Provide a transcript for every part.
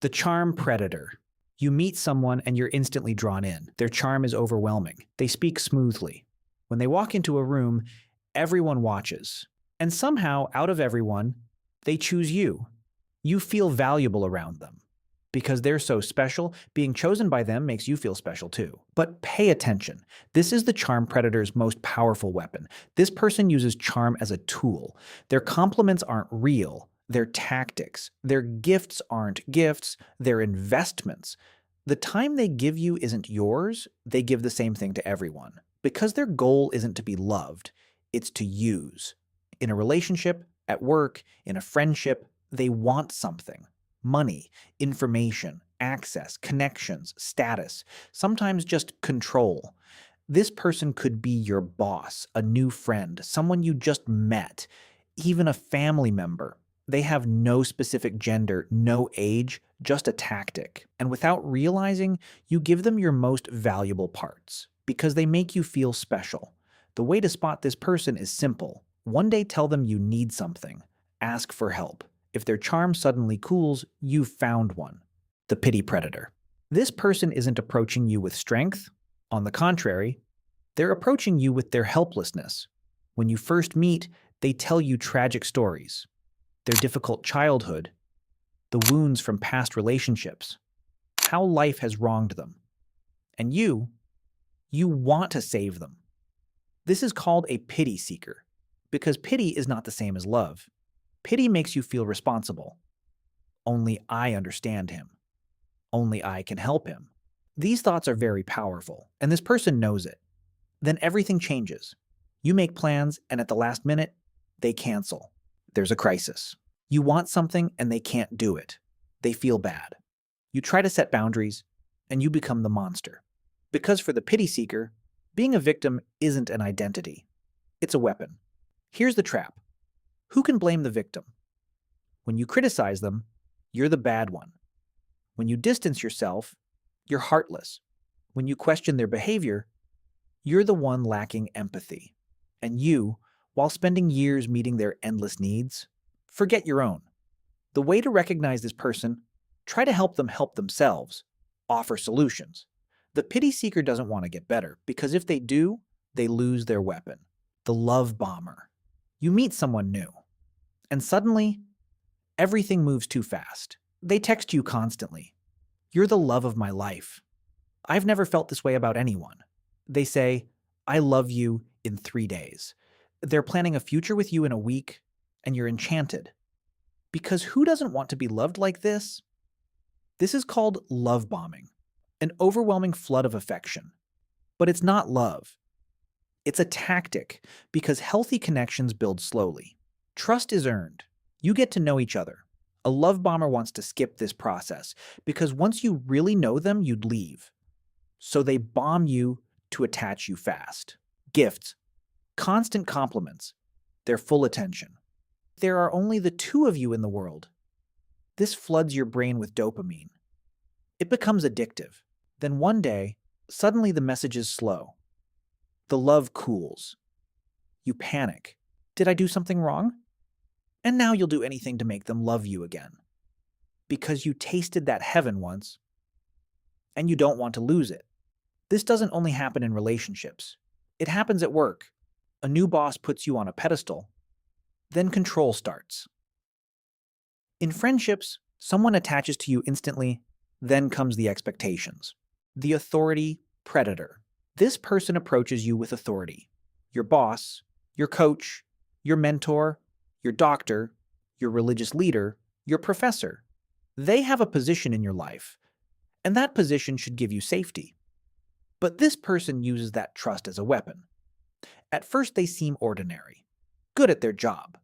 The charm predator. You meet someone and you're instantly drawn in. Their charm is overwhelming. They speak smoothly. When they walk into a room, everyone watches. And somehow, out of everyone, they choose you. You feel valuable around them. Because they're so special, being chosen by them makes you feel special too. But pay attention. This is the charm predator's most powerful weapon. This person uses charm as a tool. Their compliments aren't real. They're tactics. Their gifts aren't gifts. They're investments. The time they give you isn't yours. They give the same thing to everyone. Because their goal isn't to be loved. It's to use. In a relationship, at work, in a friendship, they want something. Money, information, access, connections, status, sometimes just control. This person could be your boss, a new friend, someone you just met, even a family member. They have no specific gender, no age, just a tactic. And without realizing, you give them your most valuable parts because they make you feel special. The way to spot this person is simple. One day tell them you need something. Ask for help. If their charm suddenly cools, you've found one. The pity predator. This person isn't approaching you with strength. On the contrary, they're approaching you with their helplessness. When you first meet, they tell you tragic stories. Their difficult childhood, the wounds from past relationships, how life has wronged them. And you want to save them. This is called a pity seeker, because pity is not the same as love. Pity makes you feel responsible. Only I understand him. Only I can help him. These thoughts are very powerful, and this person knows it. Then everything changes. You make plans, and at the last minute, they cancel. There's a crisis. You want something, and they can't do it. They feel bad. You try to set boundaries, and you become the monster. Because for the pity seeker, being a victim isn't an identity. It's a weapon. Here's the trap. Who can blame the victim? When you criticize them, you're the bad one. When you distance yourself, you're heartless. When you question their behavior, you're the one lacking empathy. And you, while spending years meeting their endless needs, forget your own. The way to recognize this person, try to help them help themselves. Offer solutions. The pity seeker doesn't want to get better, because if they do, they lose their weapon. The love bomber. You meet someone new. And suddenly, everything moves too fast. They text you constantly. You're the love of my life. I've never felt this way about anyone. They say, I love you in 3 days. They're planning a future with you in a week, and you're enchanted. Because who doesn't want to be loved like this? This is called love bombing, an overwhelming flood of affection. But it's not love. It's a tactic, because healthy connections build slowly. Trust is earned. You get to know each other. A love bomber wants to skip this process, because once you really know them, you'd leave. So they bomb you to attach you fast. Gifts. Constant compliments. Their full attention. There are only the two of you in the world. This floods your brain with dopamine. It becomes addictive. Then one day, suddenly the message is slow. The love cools. You panic. Did I do something wrong? And now you'll do anything to make them love you again. Because you tasted that heaven once, and you don't want to lose it. This doesn't only happen in relationships. It happens at work. A new boss puts you on a pedestal. Then control starts. In friendships, someone attaches to you instantly, then comes the expectations. The authority predator. This person approaches you with authority. Your boss, your coach, your mentor, your doctor, your religious leader, your professor. They have a position in your life, and that position should give you safety. But this person uses that trust as a weapon. At first they seem ordinary, good at their job,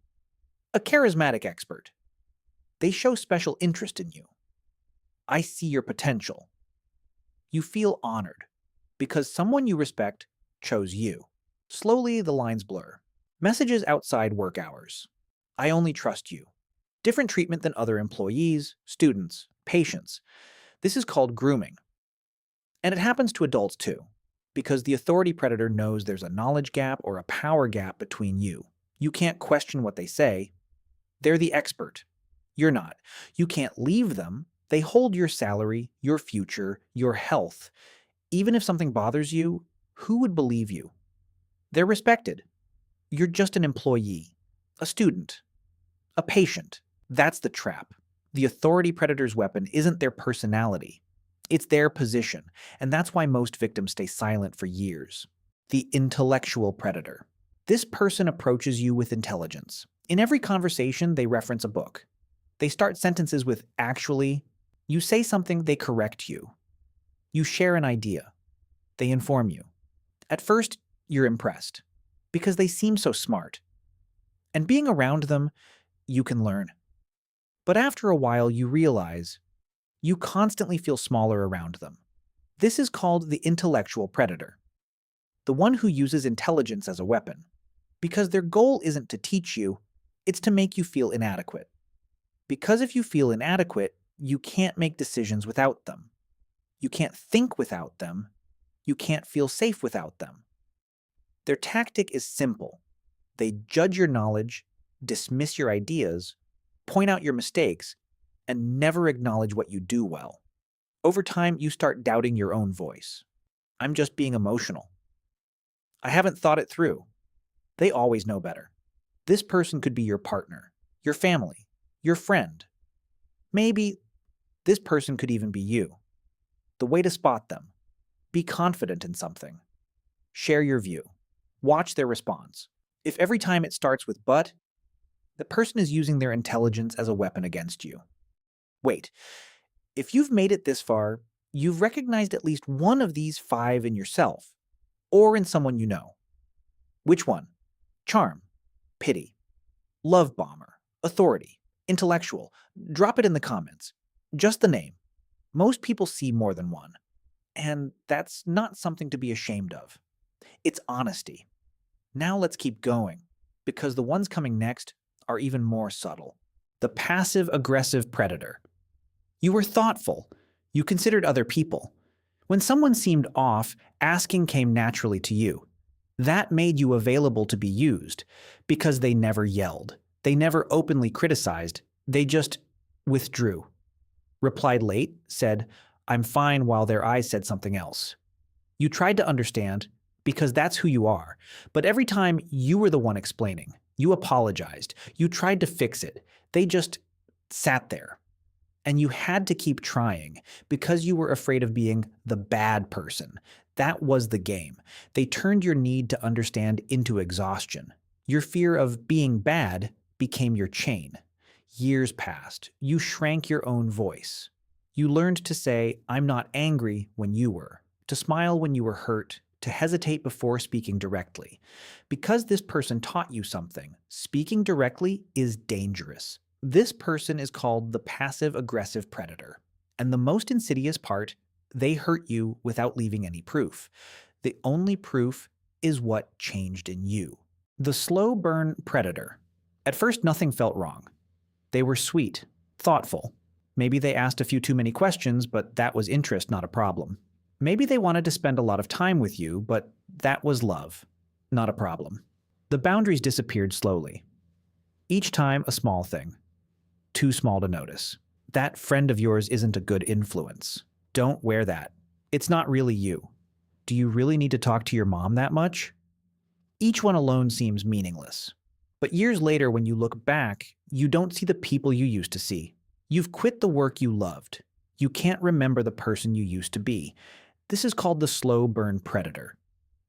a charismatic expert. They show special interest in you. I see your potential. You feel honored, because someone you respect chose you. Slowly the lines blur. Messages outside work hours. I only trust you. Different treatment than other employees, students, patients. This is called grooming. And it happens to adults too, because the authority predator knows there's a knowledge gap or a power gap between you. You can't question what they say. They're the expert. You're not. You can't leave them, They hold your salary, your future, your health. Even if something bothers you, who would believe you? They're respected. You're just an employee, a student, a patient. That's the trap. The authority predator's weapon isn't their personality. It's their position, and that's why most victims stay silent for years. The intellectual predator. This person approaches you with intelligence. In every conversation, they reference a book. They start sentences with actually. You say something, they correct you. You share an idea. They inform you. At first, you're impressed because they seem so smart. And being around them, you can learn. But after a while, you realize you constantly feel smaller around them. This is called the intellectual predator, the one who uses intelligence as a weapon. Because their goal isn't to teach you, it's to make you feel inadequate. Because if you feel inadequate, you can't make decisions without them. You can't think without them. You can't feel safe without them. Their tactic is simple. They judge your knowledge, dismiss your ideas, point out your mistakes, and never acknowledge what you do well. Over time, you start doubting your own voice. I'm just being emotional. I haven't thought it through. They always know better. This person could be your partner, your family, your friend. Maybe this person could even be you. The way to spot them: be confident in something. Share your view. Watch their response. If every time it starts with but, the person is using their intelligence as a weapon against you. Wait, if you've made it this far, you've recognized at least one of these 5 in yourself, or in someone you know. Which one? Charm, pity, love bomber, authority, intellectual. Drop it in the comments. Just the name. Most people see more than one. And that's not something to be ashamed of. It's honesty. Now let's keep going, because the ones coming next are even more subtle. The passive-aggressive predator. You were thoughtful. You considered other people. When someone seemed off, asking came naturally to you. That made you available to be used, because they never yelled. They never openly criticized. They just withdrew. Replied late, said, "I'm fine," while their eyes said something else. You tried to understand, because that's who you are. But every time you were the one explaining, you apologized, you tried to fix it. They just sat there. And you had to keep trying because you were afraid of being the bad person. That was the game. They turned your need to understand into exhaustion. Your fear of being bad became your chain. Years passed. You shrank your own voice. You learned to say, "I'm not angry," when you were, to smile when you were hurt, to hesitate before speaking directly. Because this person taught you something, speaking directly is dangerous. This person is called the passive-aggressive predator. And the most insidious part, they hurt you without leaving any proof. The only proof is what changed in you. The slow burn predator. At first, nothing felt wrong. They were sweet, thoughtful. Maybe they asked a few too many questions, but that was interest, not a problem. Maybe they wanted to spend a lot of time with you, but that was love, not a problem. The boundaries disappeared slowly. Each time, a small thing. Too small to notice. That friend of yours isn't a good influence. Don't wear that. It's not really you. Do you really need to talk to your mom that much? Each one alone seems meaningless. But years later, when you look back, you don't see the people you used to see. You've quit the work you loved. You can't remember the person you used to be. This is called the slow burn predator.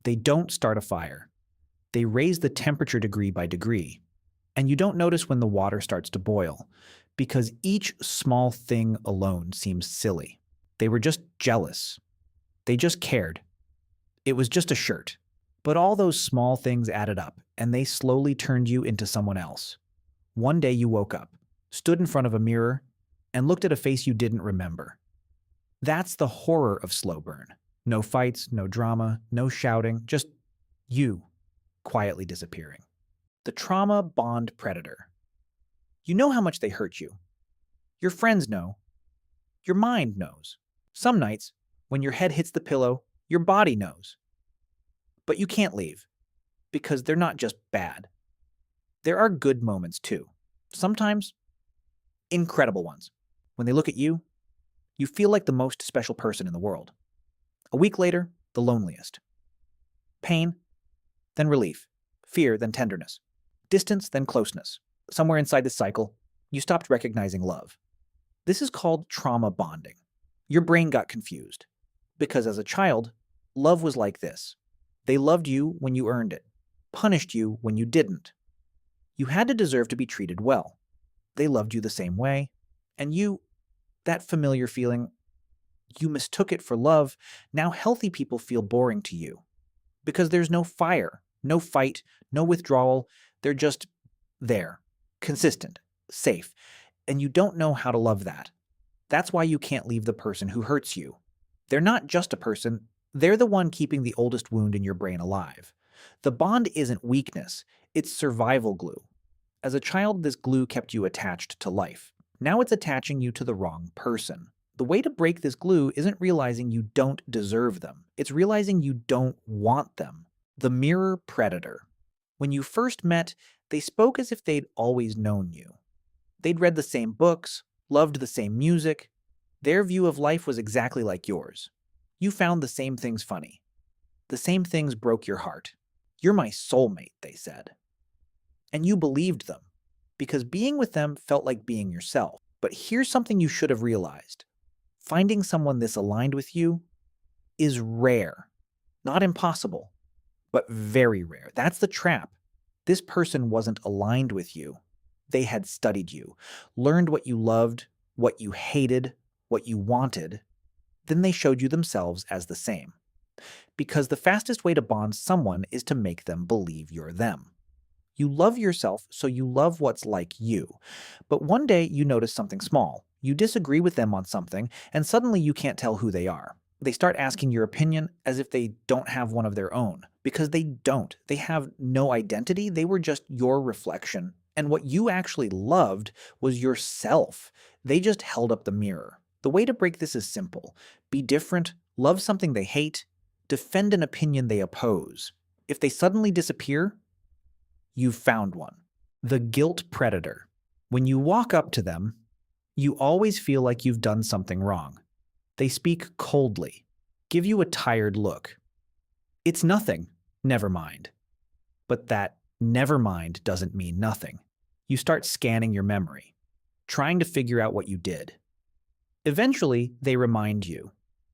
They don't start a fire. They raise the temperature degree by degree. And you don't notice when the water starts to boil, because each small thing alone seems silly. They were just jealous. They just cared. It was just a shirt. But all those small things added up, and they slowly turned you into someone else. One day you woke up, stood in front of a mirror, and looked at a face you didn't remember. That's the horror of slow burn. No fights, no drama, no shouting, just you quietly disappearing. The trauma bond predator. You know how much they hurt you. Your friends know. Your mind knows. Some nights, when your head hits the pillow, your body knows. But you can't leave, because they're not just bad. There are good moments too. Sometimes, incredible ones. When they look at you, You feel like the most special person in the world. A week later, the loneliest. Pain, then relief. Fear, then tenderness. Distance, then closeness. Somewhere inside this cycle, you stopped recognizing love. This is called trauma bonding. Your brain got confused. Because as a child, love was like this. They loved you when you earned it, punished you when you didn't. You had to deserve to be treated well. They loved you the same way. And you, that familiar feeling, you mistook it for love. Now healthy people feel boring to you. Because there's no fire, no fight, no withdrawal. They're just there, consistent, safe. And you don't know how to love that. That's why you can't leave the person who hurts you. They're not just a person, they're the one keeping the oldest wound in your brain alive. The bond isn't weakness, it's survival glue. As a child, this glue kept you attached to life. Now it's attaching you to the wrong person. The way to break this glue isn't realizing you don't deserve them. It's realizing you don't want them. The mirror predator. When you first met, they spoke as if they'd always known you. They'd read the same books, loved the same music. Their view of life was exactly like yours. You found the same things funny. The same things broke your heart. You're my soulmate, they said. And you believed them, because being with them felt like being yourself. But here's something you should have realized. Finding someone this aligned with you is rare. Not impossible, but very rare. That's the trap. This person wasn't aligned with you. They had studied you, learned what you loved, what you hated, what you wanted. Then they showed you themselves as the same. Because the fastest way to bond someone is to make them believe you're them. You love yourself, so you love what's like you. But one day you notice something small. You disagree with them on something, and suddenly you can't tell who they are. They start asking your opinion as if they don't have one of their own. Because they don't. They have no identity. They were just your reflection. And what you actually loved was yourself. They just held up the mirror. The way to break this is simple. Be different, love something they hate, defend an opinion they oppose. If they suddenly disappear, you've found one. The guilt predator. When you walk up to them, you always feel like you've done something wrong. They speak coldly, give you a tired look. It's nothing, never mind. But that never mind doesn't mean nothing. You start scanning your memory, trying to figure out what you did. Eventually, they remind you.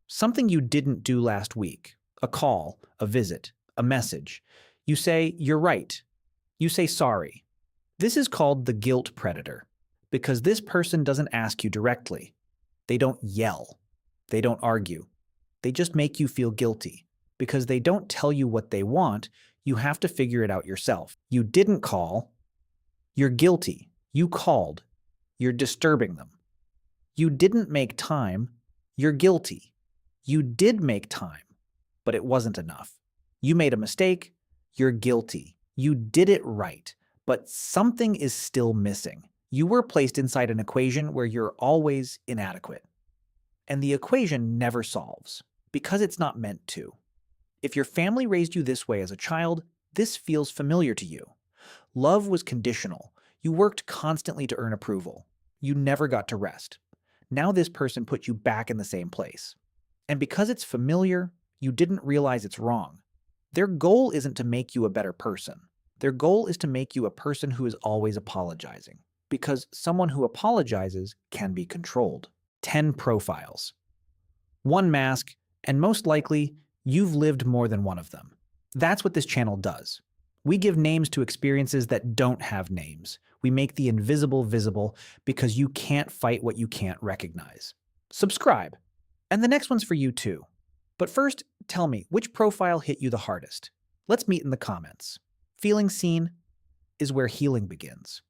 Something you didn't do last week. A call, a visit, a message. You say, you're right. You say sorry. This is called the guilt predator, because this person doesn't ask you directly. They don't yell. They don't argue. They just make you feel guilty. Because they don't tell you what they want, you have to figure it out yourself. You didn't call. You're guilty. You called. You're disturbing them. You didn't make time. You're guilty. You did make time, but it wasn't enough. You made a mistake. You're guilty. You did it right, but something is still missing. You were placed inside an equation where you're always inadequate. And the equation never solves, because it's not meant to. If your family raised you this way as a child, this feels familiar to you. Love was conditional. You worked constantly to earn approval. You never got to rest. Now this person put you back in the same place. And because it's familiar, you didn't realize it's wrong. Their goal isn't to make you a better person. Their goal is to make you a person who is always apologizing. Because someone who apologizes can be controlled. 10 profiles. 1 mask, and most likely, you've lived more than one of them. That's what this channel does. We give names to experiences that don't have names. We make the invisible visible because you can't fight what you can't recognize. Subscribe. And the next one's for you too. But first, tell me, which profile hit you the hardest? Let's meet in the comments. Feeling seen is where healing begins.